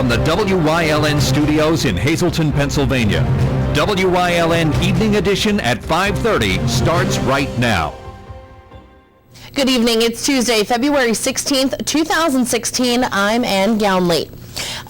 from the WYLN studios in Hazleton, Pennsylvania. WYLN Evening Edition at 5:30 starts right now. Good evening. It's Tuesday, February 16th, 2016. I'm Ann Gownley.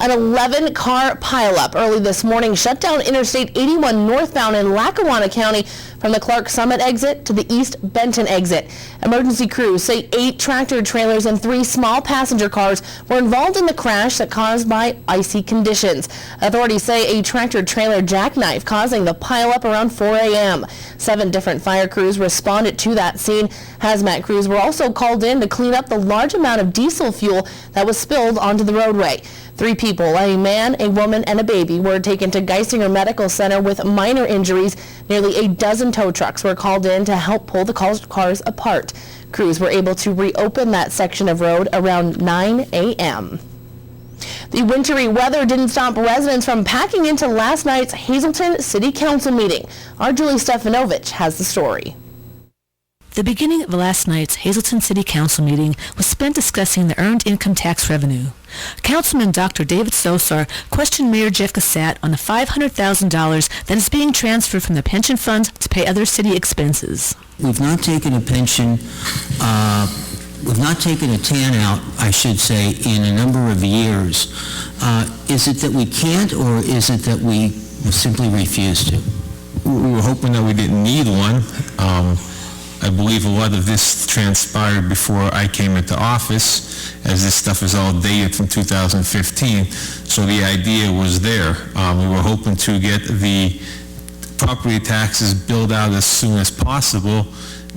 An 11-car pileup early this morning shut down Interstate 81 northbound in Lackawanna County from the Clark Summit exit to the East Benton exit. Emergency crews say 8 tractor trailers and 3 small passenger cars were involved in the crash that caused by icy conditions. Authorities say a tractor trailer jackknife causing the pileup around 4 a.m. 7 different fire crews responded to that scene. Hazmat crews were also called in to clean up the large amount of diesel fuel that was spilled onto the roadway. 3 people, a man, a woman, and a baby, were taken to Geisinger Medical Center with minor injuries. Nearly a dozen tow trucks were called in to help pull the cars apart. Crews were able to reopen that section of road around 9 a.m. The wintry weather didn't stop residents from packing into last night's Hazleton City Council meeting. Our Julie Stefanovich has the story. The beginning of last night's Hazleton City Council meeting was spent discussing the earned income tax revenue. Councilman Dr. David Sosar questioned Mayor Jeff Cassat on the $500,000 that is being transferred from the pension fund to pay other city expenses. We've not taken a pension, we've not taken a TAN out, I should say, in a number of years. Is it that we can't, or is it that we simply refuse to? We were hoping that we didn't need one. I believe a lot of this transpired before I came into office, as this stuff is all dated from 2015. So the idea was there. We were hoping to get the property taxes billed out as soon as possible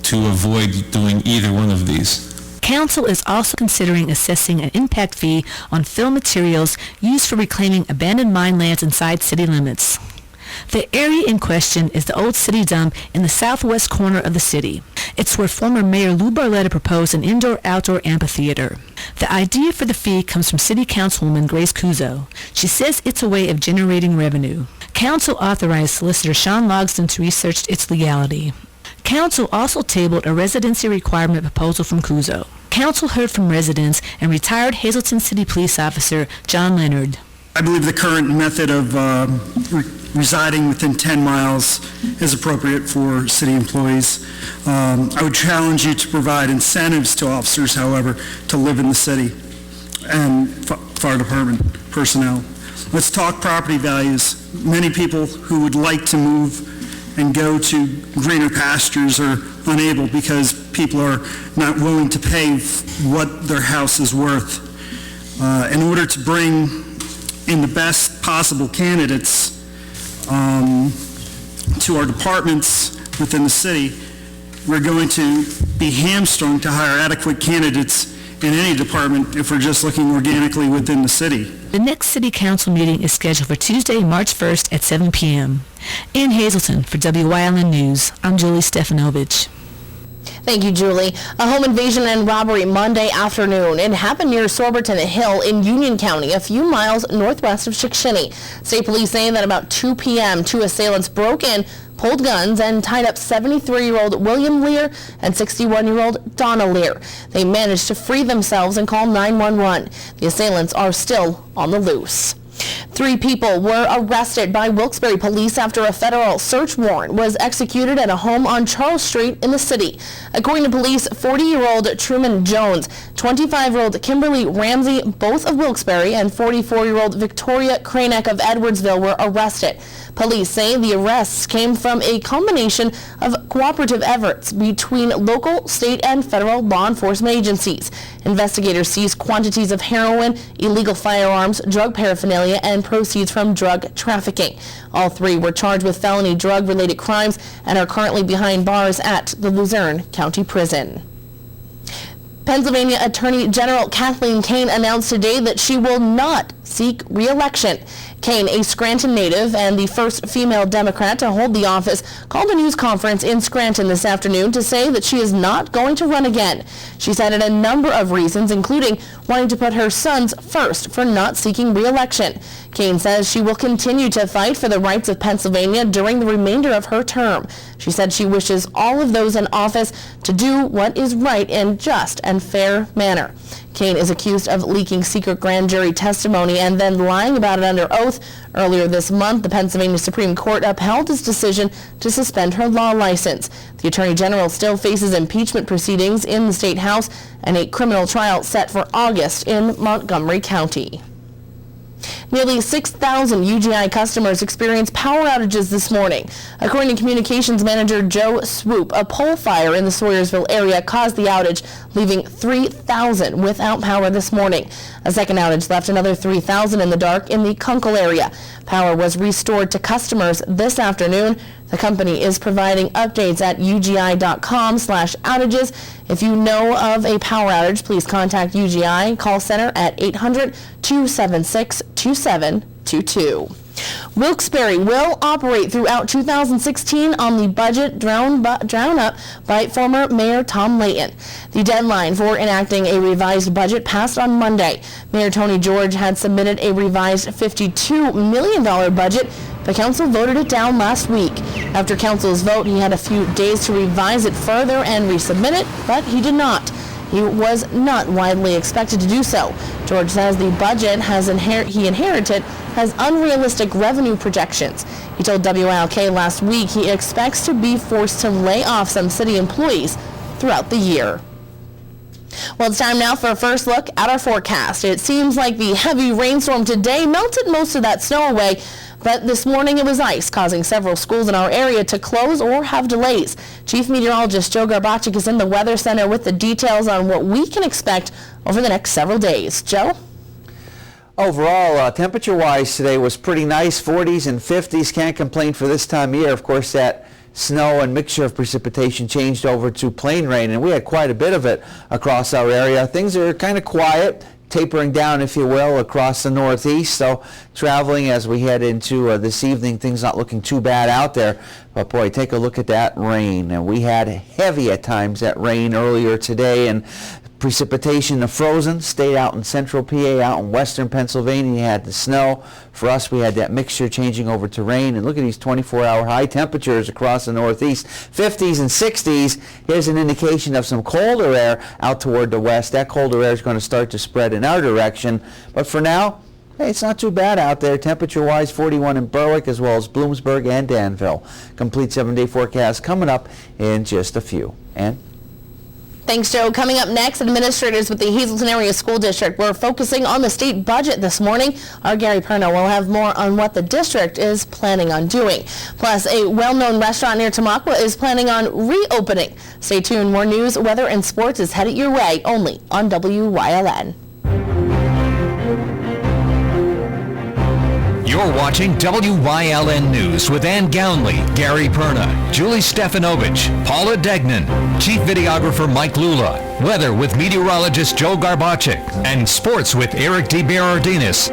to avoid doing either one of these. Council is also considering assessing an impact fee on fill materials used for reclaiming abandoned mine lands inside city limits. The area in question is the old city dump in the southwest corner of the city. It's where former Mayor Lou Barletta proposed an indoor-outdoor amphitheater. The idea for the fee comes from City Councilwoman Grace Cuso. She says it's a way of generating revenue. Council authorized Solicitor Sean Logsdon to research its legality. Council also tabled a residency requirement proposal from Cuso. Council heard from residents and retired Hazleton City Police Officer John Leonard. I believe the current method of residing within 10 miles is appropriate for city employees. I would challenge you to provide incentives to officers, however, to live in the city and fire department personnel. Let's talk property values. Many people who would like to move and go to greener pastures are unable because people are not willing to pay what their house is worth. In order to bring in the best possible candidates to our departments within the city, we're going to be hamstrung to hire adequate candidates in any department if we're just looking organically within the city. The next City Council meeting is scheduled for Tuesday, March 1st at 7 p.m. In Hazleton, for WYLN News, I'm Julie Stefanovich. Thank you, Julie. A home invasion and robbery Monday afternoon. It happened near Sorberton Hill in Union County, a few miles northwest of Shikshini. State police saying that about 2 p.m., 2 assailants broke in, pulled guns, and tied up 73-year-old William Lear and 61-year-old Donna Lear. They managed to free themselves and call 911. The assailants are still on the loose. 3 people were arrested by Wilkes-Barre police after a federal search warrant was executed at a home on Charles Street in the city. According to police, 40-year-old Truman Jones, 25-year-old Kimberly Ramsey, both of Wilkes-Barre, and 44-year-old Victoria Kranek of Edwardsville were arrested. Police say the arrests came from a combination of cooperative efforts between local, state, and federal law enforcement agencies. Investigators seized quantities of heroin, illegal firearms, drug paraphernalia, and proceeds from drug trafficking. All 3 were charged with felony drug-related crimes and are currently behind bars at the Luzerne County Prison. Pennsylvania Attorney General Kathleen Kane announced today that she will not seek re-election. Kane, a Scranton native and the first female Democrat to hold the office, called a news conference in Scranton this afternoon to say that she is not going to run again. She cited a number of reasons, including wanting to put her sons first for not seeking re-election. Kane says she will continue to fight for the rights of Pennsylvania during the remainder of her term. She said she wishes all of those in office to do what is right in just and fair manner. Kane is accused of leaking secret grand jury testimony and then lying about it under oath. Earlier this month, the Pennsylvania Supreme Court upheld its decision to suspend her law license. The Attorney General still faces impeachment proceedings in the State House and a criminal trial set for August in Montgomery County. Nearly 6,000 UGI customers experienced power outages this morning. According to Communications Manager Joe Swoop, a pole fire in the Sawyersville area caused the outage, leaving 3,000 without power this morning. A second outage left another 3,000 in the dark in the Kunkel area. Power was restored to customers this afternoon. The company is providing updates at ugi.com/outages. If you know of a power outage, please contact UGI call center at 800-276-2722. Wilkes-Barre will operate throughout 2016 on the budget drawn up by former Mayor Tom Layton. The deadline for enacting a revised budget passed on Monday. Mayor Tony George had submitted a revised $52 million budget, but council voted it down last week. After council's vote, he had a few days to revise it further and resubmit it, but he did not. He was not widely expected to do so. George says the budget he inherited has unrealistic revenue projections. He told WILK last week he expects to be forced to lay off some city employees throughout the year. Well, it's time now for a first look at our forecast. It seems like the heavy rainstorm today melted most of that snow away, but this morning it was ice, causing several schools in our area to close or have delays. Chief Meteorologist Joe Garbacik is in the Weather Center with the details on what we can expect over the next several days. Joe? Overall, temperature-wise today was pretty nice, 40s and 50s. Can't complain for this time of year. Of course, that snow and mixture of precipitation changed over to plain rain, and we had quite a bit of it across our area. Things are kind of quiet, tapering down, if you will, across the northeast. So traveling as we head into this evening, things not looking too bad out there. But boy, take a look at that rain. And we had heavy at times, that rain earlier today, and precipitation, the frozen, stayed out in central PA, out in western Pennsylvania. You had the snow. For us, we had that mixture changing over to rain. And look at these 24-hour high temperatures across the northeast, 50s and 60s. Here's an indication of some colder air out toward the west. That colder air is going to start to spread in our direction. But for now, hey, it's not too bad out there. Temperature-wise, 41 in Berwick as well as Bloomsburg and Danville. Complete 7-day forecast coming up in just a few. And Thanks, Joe. Coming up next, administrators with the Hazleton Area School District were focusing on the state budget this morning. Our Gary Perno will have more on what the district is planning on doing. Plus, a well-known restaurant near Tamaqua is planning on reopening. Stay tuned. More news, weather, and sports is headed your way only on WYLN. You're watching WYLN News with Ann Gownley, Gary Perna, Julie Stefanovich, Paula Degnan, Chief Videographer Mike Lula, weather with meteorologist Joe Garbacik, and sports with Eric DeBerardinis.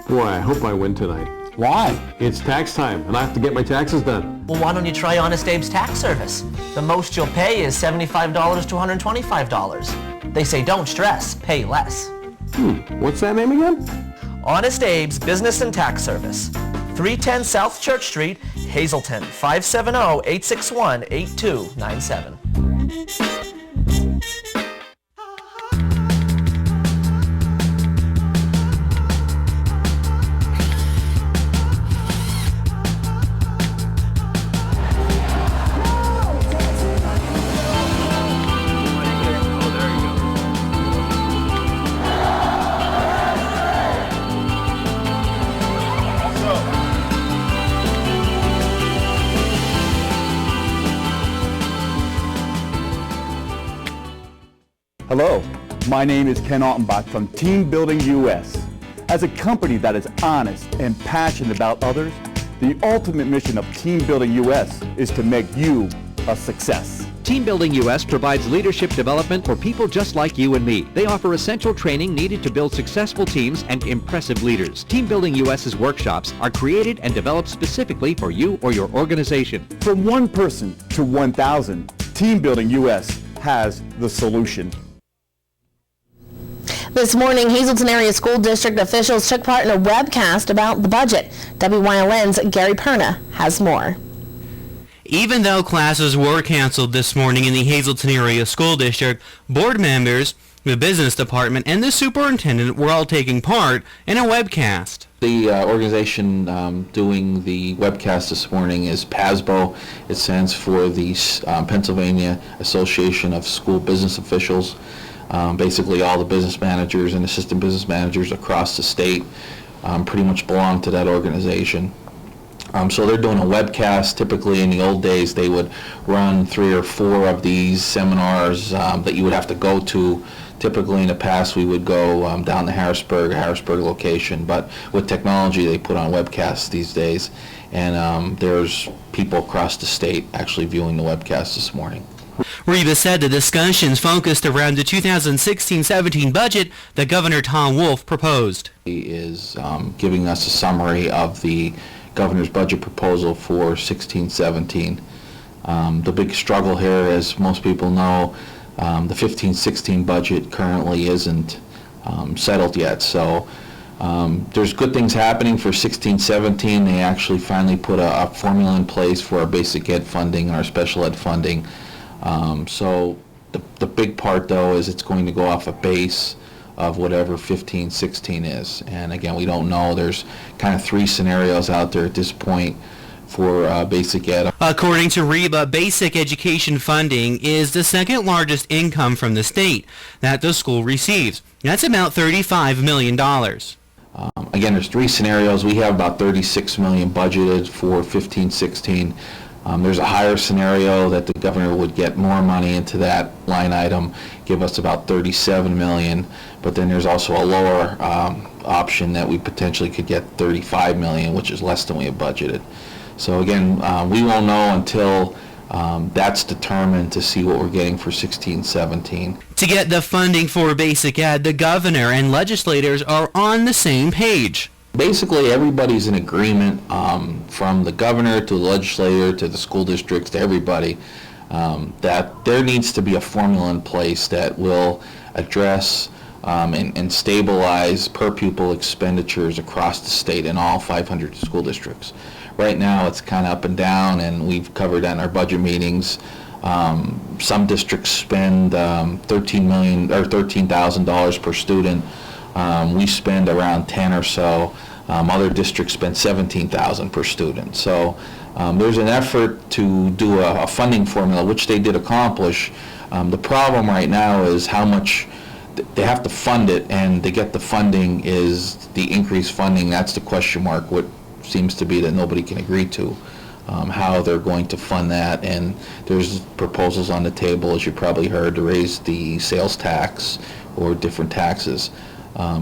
Boy, I hope I win tonight. Why? It's tax time, and I have to get my taxes done. Well, why don't you try Honest Abe's tax service? The most you'll pay is $75 to $125. They say don't stress, pay less. What's that name again? Honest Abe's Business and Tax Service. 310 South Church Street, Hazleton, 570-861-8297. Hello, my name is Ken Altenbach from Team Building US. As a company that is honest and passionate about others, the ultimate mission of Team Building US is to make you a success. Team Building US provides leadership development for people just like you and me. They offer essential training needed to build successful teams and impressive leaders. Team Building US's workshops are created and developed specifically for you or your organization. From one person to 1,000, Team Building US has the solution. This morning, Hazleton Area School District officials took part in a webcast about the budget. WYLN's Gary Perna has more. Even though classes were canceled this morning in the Hazleton Area School District, board members, the business department, and the superintendent were all taking part in a webcast. The organization doing the webcast this morning is PASBO. It stands for the Pennsylvania Association of School Business Officials. Basically all the business managers and assistant business managers across the state pretty much belong to that organization. So they're doing a webcast. Typically in the old days they would run 3 or 4 of these seminars that you would have to go to. Typically in the past we would go down to Harrisburg location, but with technology they put on webcasts these days, and there's people across the state actually viewing the webcast this morning. Reba said the discussions focused around the 2016-17 budget that Governor Tom Wolf proposed. He is giving us a summary of the governor's budget proposal for 16-17. The big struggle here, as most people know, the 15-16 budget currently isn't settled yet. So there's good things happening for 16-17. They actually finally put a formula in place for our basic ed funding and our special ed funding. So the big part, though, is it's going to go off a base of whatever 15-16 is. And again, we don't know. There's kind of 3 scenarios out there at this point for basic ed. According to Reba, basic education funding is the second largest income from the state that the school receives. That's about $35 million. Again, there's 3 scenarios. We have about $36 million budgeted for 15-16. There's a higher scenario that the governor would get more money into that line item, give us about $37 million, but then there's also a lower option that we potentially could get $35 million, which is less than we have budgeted. So again, we won't know until that's determined to see what we're getting for 16-17. To get the funding for basic ed, the governor and legislators are on the same page. Basically, everybody's in agreement, from the governor to the legislator to the school districts to everybody, that there needs to be a formula in place that will address and stabilize per pupil expenditures across the state in all 500 school districts. Right now, it's kind of up and down, and we've covered that in our budget meetings. Some districts spend $13,000 per student. We spend around 10 or so. Other districts spend $17,000 per student. So there's an effort to do a funding formula, which they did accomplish. The problem right now is how much they have to fund it, and to get the funding is the increased funding. That's the question mark. What seems to be that nobody can agree to, how they're going to fund that. And there's proposals on the table, as you probably heard, to raise the sales tax or different taxes.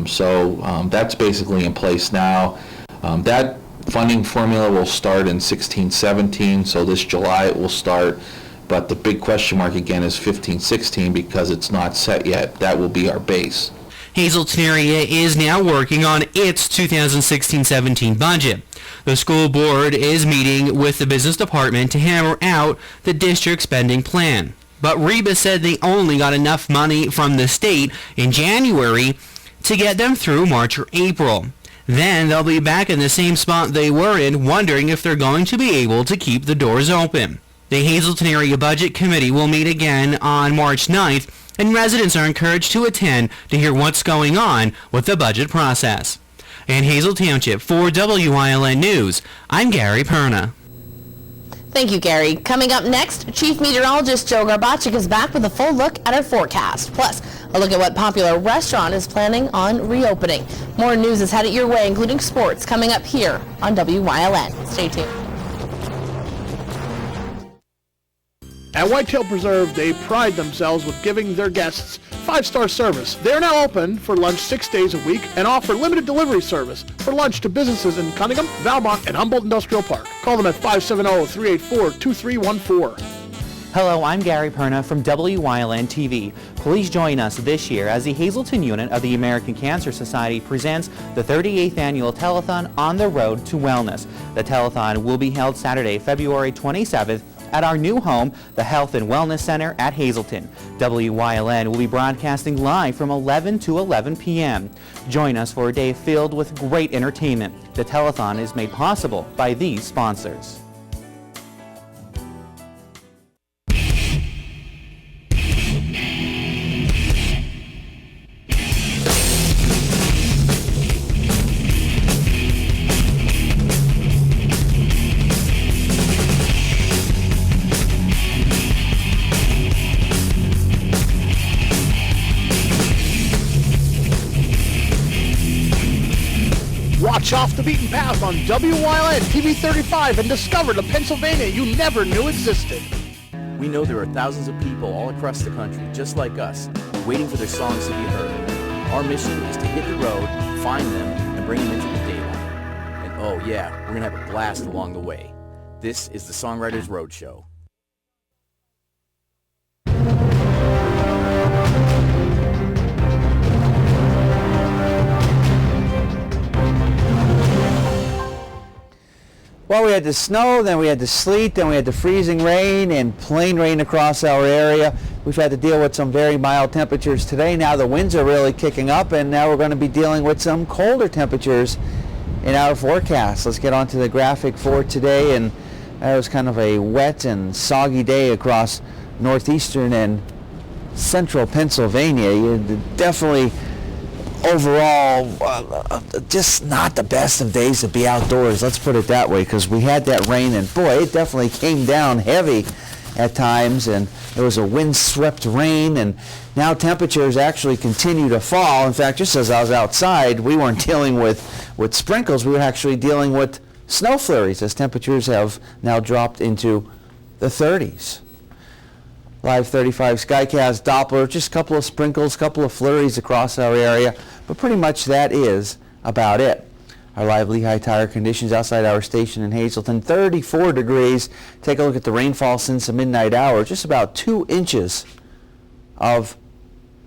So that's basically in place now. That funding formula will start in 16-17, so this July it will start. But the big question mark again is 15-16 because it's not set yet. That will be our base. Hazleton area is now working on its 2016-17 budget. The school board is meeting with the business department to hammer out the district spending plan. But Reba said they only got enough money from the state in January to get them through March or April. Then they'll be back in the same spot they were in, wondering if they're going to be able to keep the doors open. The Hazleton Area Budget Committee will meet again on March 9th, and residents are encouraged to attend to hear what's going on with the budget process. In Hazel Township, for WYLN News, I'm Gary Perna. Thank you, Gary. Coming up next, Chief Meteorologist Joe Garbacik is back with a full look at our forecast. Plus, a look at what popular restaurant is planning on reopening. More news is headed your way, including sports, coming up here on WYLN. Stay tuned. At Whitetail Preserve, they pride themselves with giving their guests 5-star service. They are now open for lunch 6 days a week and offer limited delivery service for lunch to businesses in Cunningham, Valmont, and Humboldt Industrial Park. Call them at 570-384-2314. Hello, I'm Gary Perna from WYLN TV. Please join us this year as the Hazleton unit of the American Cancer Society presents the 38th annual telethon On the Road to Wellness. The telethon will be held Saturday, February 27th at our new home, the Health and Wellness Center at Hazleton. WYLN will be broadcasting live from 11 to 11 p.m. Join us for a day filled with great entertainment. The telethon is made possible by these sponsors. Watch Off the Beaten Path on WYLN TV 35 and discover the Pennsylvania you never knew existed. We know there are thousands of people all across the country just like us, waiting for their songs to be heard. Our mission is to hit the road, find them, and bring them into the daylight. And oh yeah, we're going to have a blast along the way. This is the Songwriters Roadshow. Well, we had the snow, then we had the sleet, then we had the freezing rain and plain rain across our area. We've had to deal with some very mild temperatures today. Now the winds are really kicking up, and now we're going to be dealing with some colder temperatures in our forecast. Let's get on to the graphic for today. And it was kind of a wet and soggy day across northeastern and central Pennsylvania. You definitely overall, just not the best of days to be outdoors, let's put it that way, because we had that rain, and boy, it definitely came down heavy at times, and there was a wind-swept rain, and now temperatures actually continue to fall. In fact, just as I was outside, we weren't dealing with sprinkles, we were actually dealing with snow flurries, as temperatures have now dropped into the 30s. Live 35 Skycast Doppler, just a couple of sprinkles, couple of flurries across our area, but pretty much that is about it. Our live Lehigh Tire conditions outside our station in Hazleton, 34 degrees. Take a look at the rainfall since the midnight hour, just about 2 inches of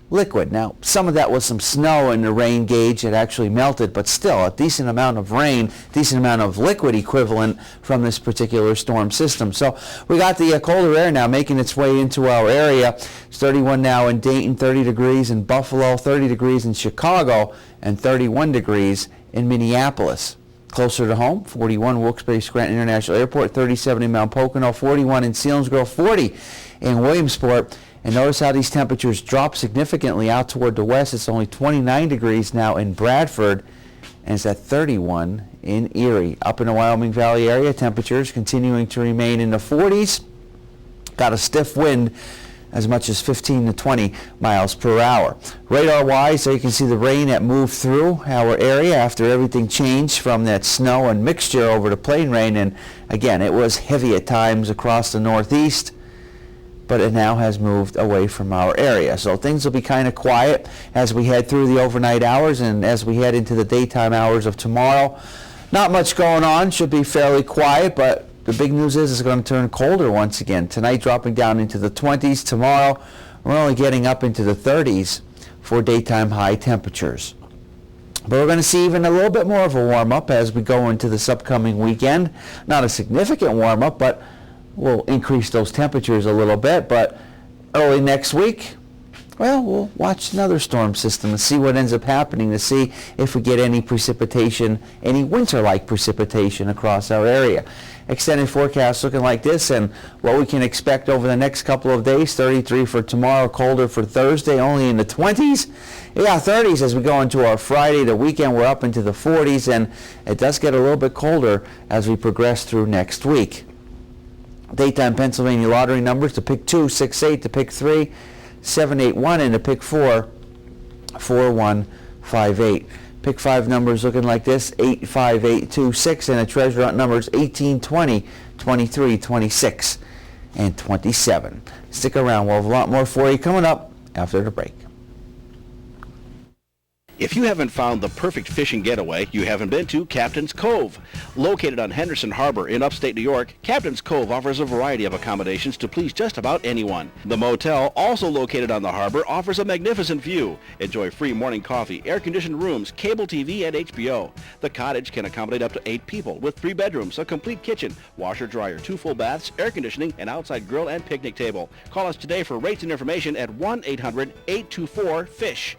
liquid. Now, some of that was some snow in the rain gauge that actually melted, but still a decent amount of rain, decent amount of liquid equivalent from this particular storm system. So we got the colder air now making its way into our area. It's 31 now in Dayton, 30 degrees in Buffalo, 30 degrees in Chicago, and 31 degrees in Minneapolis. Closer to home, 41 Wilkes-Barre-Scranton International Airport, 37 in Mount Pocono, 41 in Selinsgrove, 40 in Williamsport. And notice how these temperatures drop significantly out toward the west. It's only 29 degrees now in Bradford, and it's at 31 in Erie. Up in the Wyoming Valley area, temperatures continuing to remain in the 40s. Got a stiff wind as much as 15 to 20 miles per hour. Radar-wise, there you can see the rain that moved through our area after everything changed from that snow and mixture over to plain rain. And again, it was heavy at times across the northeast, but it now has moved away from our area. So things will be kind of quiet as we head through the overnight hours and as we head into the daytime hours of tomorrow. Not much going on, should be fairly quiet, but the big news is it's going to turn colder once again. Tonight dropping down into the 20s. Tomorrow we're only getting up into the 30s for daytime high temperatures. But we're going to see even a little bit more of a warm-up as we go into this upcoming weekend. Not a significant warm-up, but we'll increase those temperatures a little bit. But early next week, well, we'll watch another storm system and see what ends up happening, to see if we get any precipitation, any winter-like precipitation across our area. Extended forecast looking like this, and what we can expect over the next couple of days: 33 for tomorrow, colder for Thursday, only in the 20s. Yeah, 30s as we go into our Friday. The weekend we're up into the 40s, and it does get a little bit colder as we progress through next week. Daytime Pennsylvania lottery numbers: to pick 2, 6-8, to pick 3, 7-8-1, and to pick 4, 4-1-5-8. Pick 5 numbers looking like this: 8, 5, 8, 2, 6, and the treasure hunt numbers 18, 20, 23, 26, and 27. Stick around, we'll have a lot more for you coming up after the break. If you haven't found the perfect fishing getaway, you haven't been to Captain's Cove. Located on Henderson Harbor in upstate New York, Captain's Cove offers a variety of accommodations to please just about anyone. The motel, also located on the harbor, offers a magnificent view. Enjoy free morning coffee, air-conditioned rooms, cable TV, and HBO. The cottage can accommodate up to 8 people with 3 bedrooms, a complete kitchen, washer-dryer, 2 full baths, air conditioning, an outside grill, and picnic table. Call us today for rates and information at 1-800-824-FISH.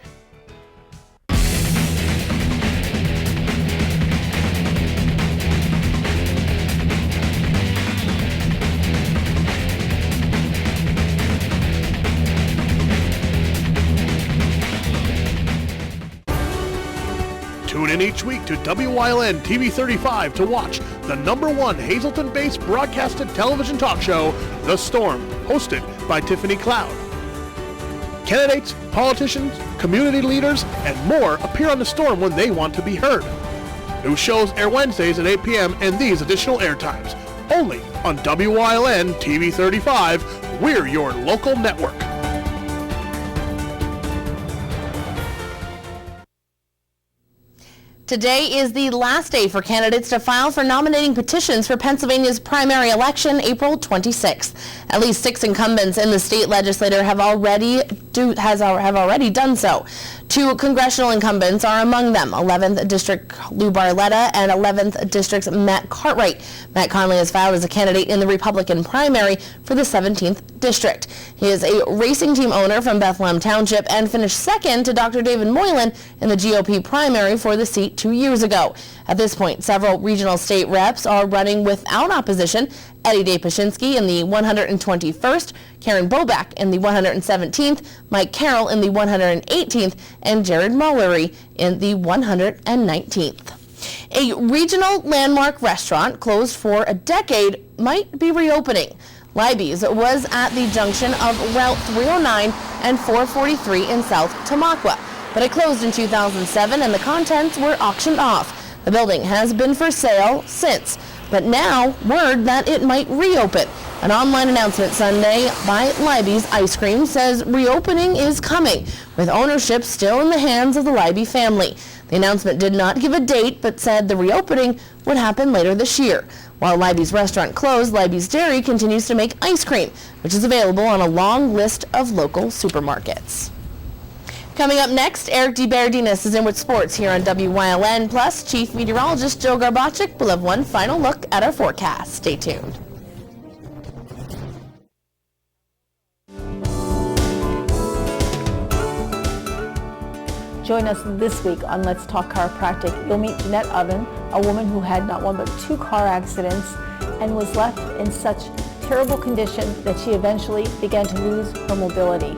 Tune in each week to WYLN TV 35 to watch the #1 Hazleton-based broadcasted television talk show, The Storm, hosted by Tiffany Cloud. Candidates, politicians, community leaders, and more appear on The Storm when they want to be heard. New shows air Wednesdays at 8 p.m. and these additional air times. Only on WYLN TV 35. We're your local network. Today is the last day for candidates to file for nominating petitions for Pennsylvania's primary election, April 26th. At least 6 incumbents in the state legislature have already done so. 2 congressional incumbents are among them, 11th District Lou Barletta and 11th District's Matt Cartwright. Matt Conley has filed as a candidate in the Republican primary for the 17th District. He is a racing team owner from Bethlehem Township and finished second to Dr. David Moylan in the GOP primary for the seat 2 years ago. At this point, several regional state reps are running without opposition. Eddie Dapashinsky in the 121st, Karen Boback in the 117th, Mike Carroll in the 118th, and Jared Mullery in the 119th. A regional landmark restaurant closed for a decade might be reopening. Libby's was at the junction of Route 309 and 443 in South Tamaqua, but it closed in 2007 and the contents were auctioned off. The building has been for sale since, but now word that it might reopen. An online announcement Sunday by Libby's Ice Cream says reopening is coming, with ownership still in the hands of the Libby family. The announcement did not give a date, but said the reopening would happen later this year. While Libby's restaurant closed, Libby's Dairy continues to make ice cream, which is available on a long list of local supermarkets. Coming up next, Eric DeBerardinis is in with sports here on WYLN. Plus, Chief Meteorologist Joe Garbaczyk will have one final look at our forecast. Stay tuned. Join us this week on Let's Talk Chiropractic. You'll meet Jeanette Oven, a woman who had not one but 2 car accidents and was left in such terrible condition that she eventually began to lose her mobility.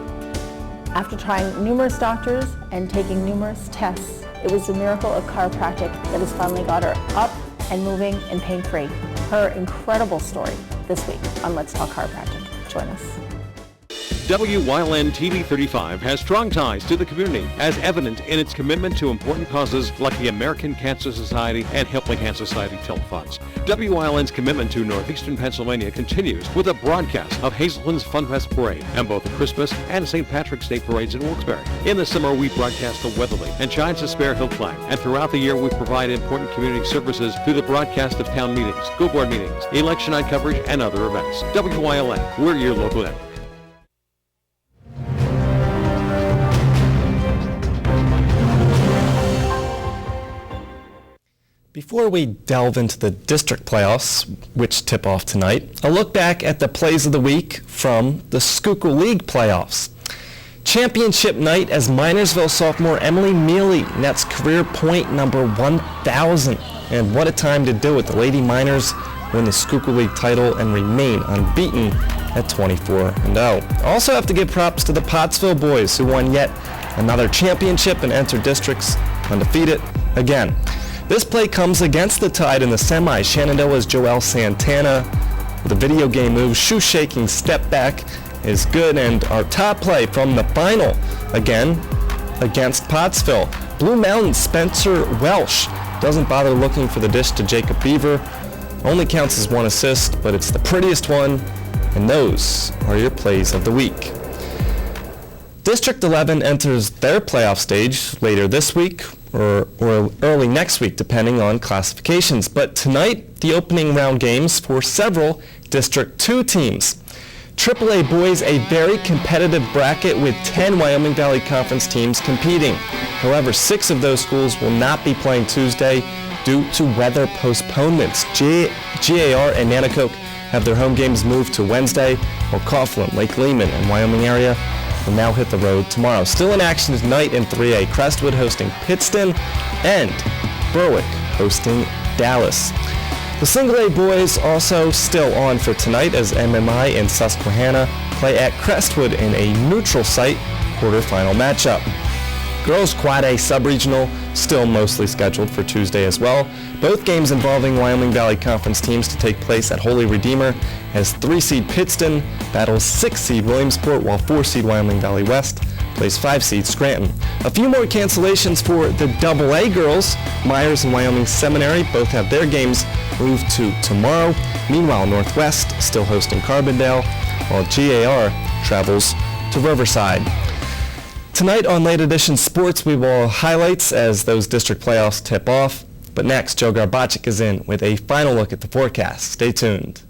After trying numerous doctors and taking numerous tests, it was the miracle of chiropractic that has finally got her up and moving and pain-free. Her incredible story this week on Let's Talk Chiropractic. Join us. WYLN TV 35 has strong ties to the community, as evident in its commitment to important causes like the American Cancer Society and Helping Hand Society telethons. WYLN's commitment to northeastern Pennsylvania continues with a broadcast of Hazleton's Funfest Parade and both the Christmas and St. Patrick's Day parades in Wilkes-Barre. In the summer, we broadcast the Weatherly and Giants of Spare Hill Flag, and throughout the year, we provide important community services through the broadcast of town meetings, school board meetings, election night coverage, and other events. WYLN, we're your local network. Before we delve into the district playoffs, which tip off tonight, a look back at the plays of the week from the Schuylkill League playoffs. Championship night as Minersville sophomore Emily Mealy nets career point number 1,000. And what a time to do it. The Lady Miners win the Schuylkill League title and remain unbeaten at 24-0. Also have to give props to the Pottsville boys who won yet another championship and entered districts undefeated again. This play comes against the Tide in the semis. Shenandoah's Joelle Santana with a video game move, shoe-shaking step back is good, and our top play from the final, again, against Pottsville. Blue Mountain's Spencer Welsh doesn't bother looking for the dish to Jacob Beaver. Only counts as 1 assist, but it's the prettiest one, and those are your plays of the week. District 11 enters their playoff stage later this week or early next week, depending on classifications. But tonight, the opening round games for several District 2 teams. AAA boys, a very competitive bracket with 10 Wyoming Valley Conference teams competing. However, 6 of those schools will not be playing Tuesday due to weather postponements. GAR and Nanticoke have their home games moved to Wednesday, while Coughlin, Lake Lehman, and Wyoming area will now hit the road tomorrow. Still in action tonight in 3A, Crestwood hosting Pittston and Berwick hosting Dallas. The single A boys also still on for tonight as MMI and Susquehanna play at Crestwood in a neutral site quarterfinal matchup. Girls Quad A sub-regional still mostly scheduled for Tuesday as well. Both games involving Wyoming Valley Conference teams to take place at Holy Redeemer as 3-seed Pittston battles 6-seed Williamsport, while 4-seed Wyoming Valley West plays 5-seed Scranton. A few more cancellations for the AA girls. Myers and Wyoming Seminary both have their games moved to tomorrow. Meanwhile, Northwest still hosting Carbondale, while GAR travels to Riverside. Tonight on Late Edition Sports, we will highlights as those district playoffs tip off. But next, Joe Garbaczyk is in with a final look at the forecast. Stay tuned.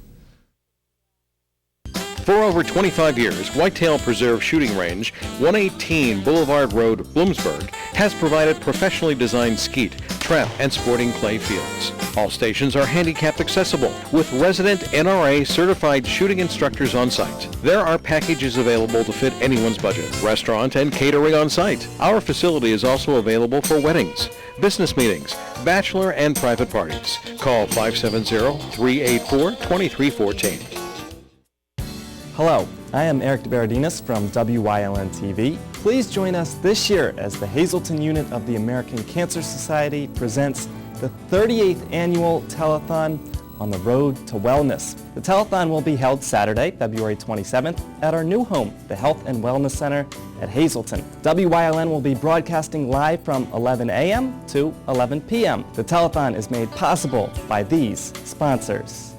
For over 25 years, Whitetail Preserve Shooting Range, 118 Boulevard Road, Bloomsburg, has provided professionally designed skeet, trap, and sporting clay fields. All stations are handicapped accessible with resident NRA certified shooting instructors on site. There are packages available to fit anyone's budget, restaurant and catering on site. Our facility is also available for weddings, business meetings, bachelor and private parties. Call 570-384-2314. Hello, I am Eric DeBaradinas from WYLN TV. Please join us this year as the Hazleton unit of the American Cancer Society presents the 38th annual telethon on the road to wellness. The telethon will be held Saturday, February 27th at our new home, the Health and Wellness Center at Hazleton. WYLN will be broadcasting live from 11 a.m. to 11 p.m. The telethon is made possible by these sponsors.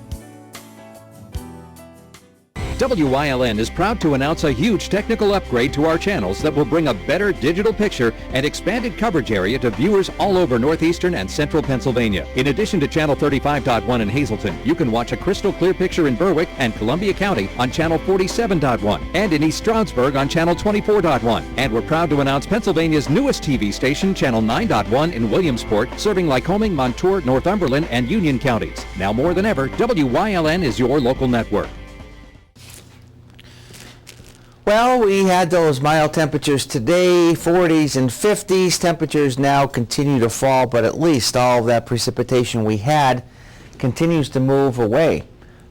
WYLN is proud to announce a huge technical upgrade to our channels that will bring a better digital picture and expanded coverage area to viewers all over northeastern and central Pennsylvania. In addition to Channel 35.1 in Hazleton, you can watch a crystal clear picture in Berwick and Columbia County on Channel 47.1 and in East Stroudsburg on Channel 24.1. And we're proud to announce Pennsylvania's newest TV station, Channel 9.1 in Williamsport, serving Lycoming, Montour, Northumberland, and Union counties. Now more than ever, WYLN is your local network. Well, we had those mild temperatures today, 40s and 50s. Temperatures now continue to fall, but at least all of that precipitation we had continues to move away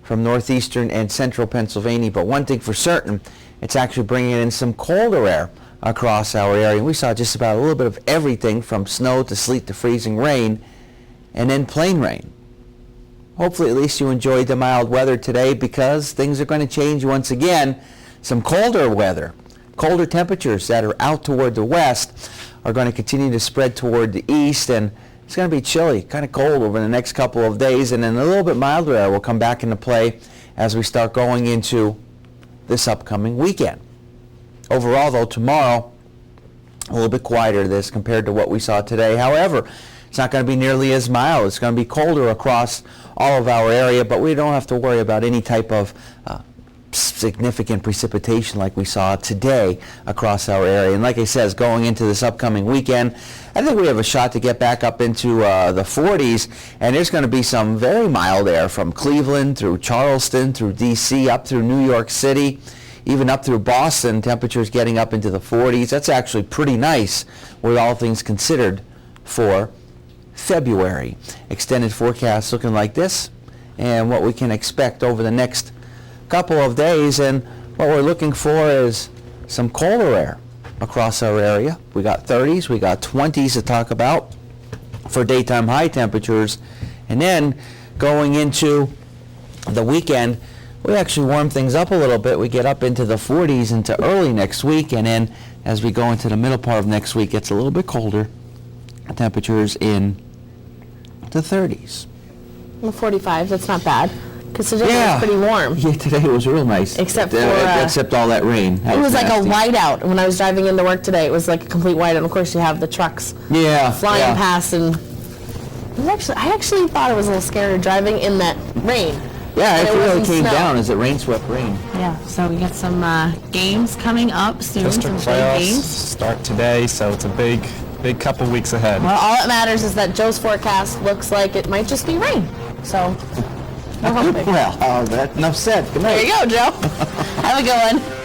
from northeastern and central Pennsylvania. But one thing for certain, it's actually bringing in some colder air across our area. We saw just about a little bit of everything from snow to sleet to freezing rain and then plain rain. Hopefully at least you enjoyed the mild weather today, because things are going to change once again. Some colder weather, colder temperatures that are out toward the west are going to continue to spread toward the east, and it's going to be chilly, kind of cold over the next couple of days, and then a little bit milder air will come back into play as we start going into this upcoming weekend. Overall, though, tomorrow, a little bit quieter this compared to what we saw today. However, it's not going to be nearly as mild. It's going to be colder across all of our area, but we don't have to worry about any type of significant precipitation like we saw today across our area. And like I said, going into this upcoming weekend, I think we have a shot to get back up into the 40s, and there's going to be some very mild air from Cleveland through Charleston, through D.C., up through New York City, even up through Boston. Temperatures getting up into the 40s. That's actually pretty nice with all things considered for February. Extended forecast looking like this, and what we can expect over the next couple of days, and what we're looking for is some colder air across our area. We got 30s, we got 20s to talk about for daytime high temperatures, and then going into the weekend, we actually warm things up a little bit. We get up into the 40s into early next week, and then as we go into the middle part of next week, it's a little bit colder. Temperatures in the 30s. Well, 45, that's not bad. Because today was pretty warm. Yeah, today was real nice. Except for... except all that rain. It was like a whiteout. When I was driving into work today, it was like a complete whiteout. Of course, you have the trucks flying past, and I actually thought it was a little scary driving in that rain. Yeah, it really came down as it rain swept rain. Yeah, so we got some games coming up soon. District some big playoffs games. start today, so it's a big couple weeks ahead. Well, all that matters is that Joe's forecast looks like it might just be rain. So, we're hoping. Well, enough said. Good night. There you go, Joe. Have a good one.